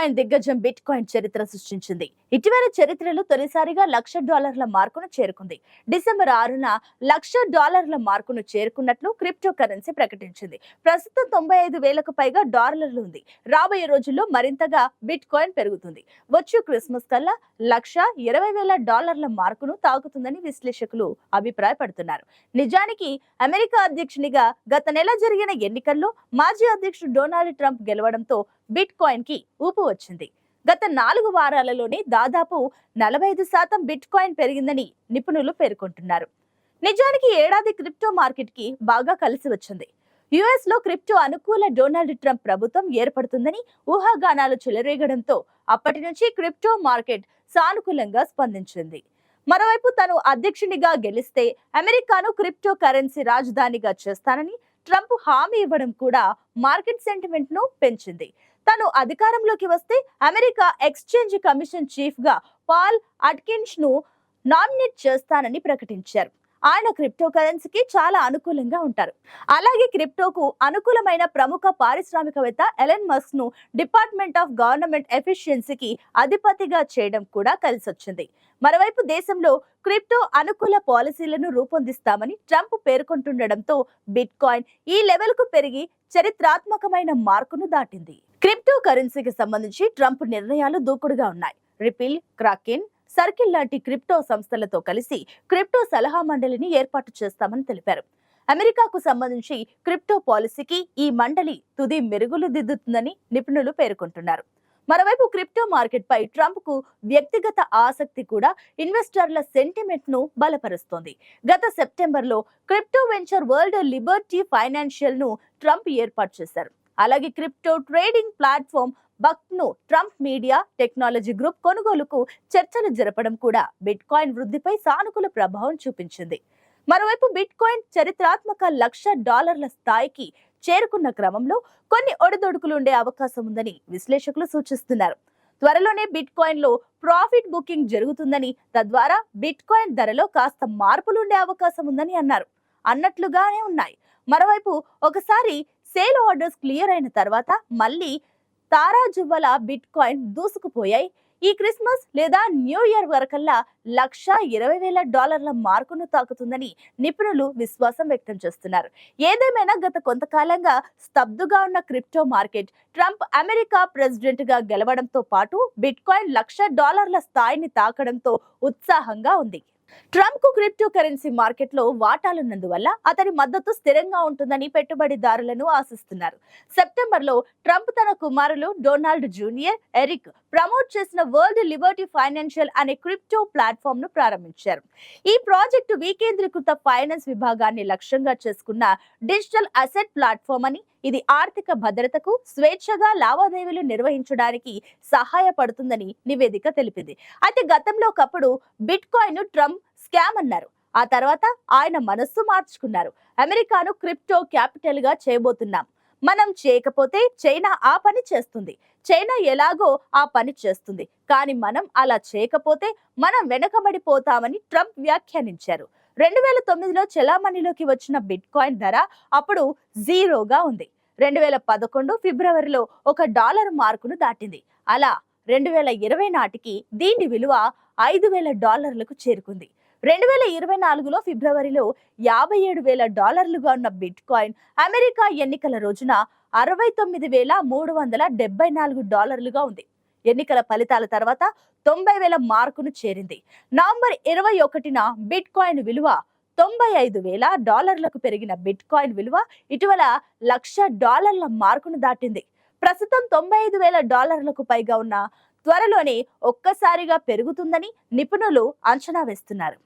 Coin దిగ్గజం bit coin చరిత్ర సృష్టించింది. ఇటీవల చరిత్రలో తొలిసారిగా $1,00,000 మార్కును చేరుకుంది. డిసెంబర్ 6న $1,00,000 మార్కును చేరుకున్నట్లు క్రిప్టో కరెన్సీ ప్రకటించింది. ప్రస్తుతం 95,000కు పైగా డాలర్లు ఉంది. రాబోయే రోజుల్లో మరింతగా బిట్ కాయిన్ పెరుగుతుంది. వచ్చే క్రిస్మస్ కల్లా $1,20,000 మార్కును తాకుతుందని విశ్లేషకులు అభిప్రాయపడుతున్నారు. నిజానికి అమెరికా అధ్యక్షునిగా గత నెల జరిగిన ఎన్నికల్లో మాజీ అధ్యక్షుడు డొనాల్డ్ ట్రంప్ గెలవడంతో బిట్ కాయిన్ కి ఊపు వచ్చింది. గత 4 వారాలలోనే దాదాపు 45% బిట్ కాయిన్ పెరిగిందని నిపుణులు పేర్కొంటున్నారు. నిజానికి ఏడాది క్రిప్టో మార్కెట్ కి బాగా కలిసి వచ్చింది. యుఎస్ లో క్రిప్టో అనుకూల డొనాల్డ్ ట్రంప్ ప్రభుత్వం ఏర్పడుతుందని ఊహాగానాలు చెలరేగడంతో అప్పటి నుంచి క్రిప్టో మార్కెట్ సానుకూలంగా స్పందించింది. మరోవైపు తను అధ్యక్షునిగా గెలిస్తే అమెరికాను క్రిప్టో కరెన్సీ రాజధానిగా చేస్తానని ట్రంప్ హామీ ఇవ్వడం కూడా మార్కెట్ సెంటిమెంట్ ను పెంచింది. తాను అధికారంలోకి వస్తే అమెరికా ఎక్స్చేంజ్ కమిషన్ చీఫ్ గా పాల్ అట్కిన్స్ ను నామినేట్ చేస్తానని ప్రకటించారు. ఆయన క్రిప్టో కరెన్సీకి చాలా అనుకూలంగా ఉంటారు. అలాగే క్రిప్టోకు అనుకూలమైన ప్రముఖ పారిశ్రామికవేత్త ఎలన్ మస్క్ ను డిపార్ట్మెంట్ ఆఫ్ గవర్నమెంట్ ఎఫిషియన్సీకి అధిపతిగా చేయడం కూడా కలిసొచ్చింది. మరోవైపు దేశంలో క్రిప్టో అనుకూల పాలసీలను రూపొందిస్తామని ట్రంప్ పేర్కొంటుండటంతో బిట్ కాయిన్ ఈ లెవెల్ కు పెరిగి చరిత్రాత్మకమైన మార్కును దాటింది. క్రిప్టో కరెన్సీకి సంబంధించి ట్రంప్ నిర్ణయాలు దూకుడుగా ఉన్నాయి. రిపిల్, క్రాకెన్, సర్కిల్ లాంటి క్రిప్టో సంస్థలతో కలిసి క్రిప్టో సలహా మండలిని ఏర్పాటు చేస్తామని తెలిపారు. అమెరికాకు సంబంధించి క్రిప్టో పాలసీకి ఈ మండలి తుది మెరుగులు దిద్దుతుందని నిపుణులు పేర్కొంటున్నారు. మరోవైపు క్రిప్టో మార్కెట్ పై ట్రంప్ కు వ్యక్తిగత ఆసక్తి కూడా ఇన్వెస్టర్ల సెంటిమెంట్ ను బలపరుస్తోంది. గత సెప్టెంబర్లో crypto venture world Liberty financial ను ట్రంప్ ఏర్పాటు చేశారు. అలాగే క్రిప్టో ట్రేడింగ్ ప్లాట్ఫామ్ బక్ ను ట్రంప్ మీడియా టెక్నాలజీ గ్రూప్ కొనుగోలుకు చర్చలు జరపడం కూడా బిట్ కాయిన్ వృద్ధిపై సానుకూల ప్రభావం చూపించింది. మరోవైపు బిట్ కాయిన్ చరిత్రాత్మక $1,00,000 స్థాయికి చేరుకున్న క్రమంలో కొన్ని ఒడిదొడుకులు ఉండే అవకాశం ఉందని విశ్లేషకులు సూచిస్తున్నారు. త్వరలోనే బిట్ కాయిన్ లో ప్రాఫిట్ బుకింగ్ జరుగుతుందని, తద్వారా బిట్ కాయిన్ ధరలో కాస్త మార్పులుండే అవకాశం ఉందని అన్నట్లుగానే ఉన్నాయి. మరోవైపు ఒకసారి సేల్ ఆర్డర్స్ క్లియర్ అయిన తర్వాత మళ్ళీ తారాజువ్వల బిట్ కాయిన్ దూసుకుపోయాయి. ఈ క్రిస్మస్ లేదా న్యూ ఇయర్ వరకల్లా $1,20,000 మార్కును తాకుతుందని నిపుణులు విశ్వాసం వ్యక్తం చేస్తున్నారు. ఏదేమైనా గత కొంతకాలంగా స్తబ్దుగా ఉన్న crypto market Trump America president గా గెలవడంతో పాటు బిట్ కాయిన్ $1,00,000 స్థాయిని తాకడంతో ఉత్సాహంగా ఉంది. ట్రంప్ కు క్రిప్టో కరెన్సీ మార్కెట్ లో వాటాలున్నందువల్ల అతని మద్దతు స్థిరంగా ఉంటుందని పెట్టుబడిదారులను ఆశిస్తున్నారు. సెప్టెంబర్ లో ట్రంప్ తన కుమారులు డొనాల్డ్ జూనియర్, ఎరిక్ ప్రమోట్ చేసిన వరల్డ్ లిబర్టీ ఫైనాన్షియల్ అనే క్రిప్టో ప్లాట్ఫామ్ ను ప్రారంభించారు. ఈ ప్రాజెక్టు వికేంద్రీకృత ఫైనాన్స్ విభాగాన్ని లక్ష్యంగా చేసుకున్న డిజిటల్ అసెట్ ప్లాట్ఫామ్ అని, ఇది ఆర్థిక భద్రతకు, స్వేచ్ఛగా లావాదేవీలు నిర్వహించడానికి సహాయపడుతుందని నివేదిక తెలిపింది. అయితే గతంలో ఒకప్పుడు బిట్ కాయిన్ ను ట్రంప్ స్కామ్ అన్నారు. ఆ తర్వాత ఆయన మనస్సు మార్చుకున్నారు. అమెరికాను క్రిప్టో క్యాపిటల్ గా చేయబోతున్నాం, మనం చేయకపోతే చైనా ఆ పని చేస్తుంది, చైనా ఎలాగో ఆ పని చేస్తుంది, కానీ మనం అలా చేయకపోతే మనం వెనకబడిపోతామని ట్రంప్ వ్యాఖ్యానించారు. 2009లో చెలామణిలోకి వచ్చిన బిట్ కాయిన్ ధర అప్పుడు జీరోగా ఉంది. 2011 ఫిబ్రవరిలో $1 మార్కును దాటింది. అలా 2020 నాటికి దీని విలువ $5,000కు చేరుకుంది. 2024లో ఫిబ్రవరిలో $57,000గా ఉన్న బిట్ కాయిన్ అమెరికా ఎన్నికల రోజున $69,374గా ఉంది. ఎన్నికల ఫలితాల తర్వాత 90,000 మార్కును చేరింది. నవంబర్ 21న బిట్ కాయిన్ విలువ $95,000లకు పెరిగిన బిట్ కాయిన్ విలువ ఇటీవల $1,00,000 మార్కును దాటింది. ప్రస్తుతం $95,000లకు పైగా ఉన్న త్వరలోనే ఒక్కసారిగా పెరుగుతుందని నిపుణులు అంచనా వేస్తున్నారు.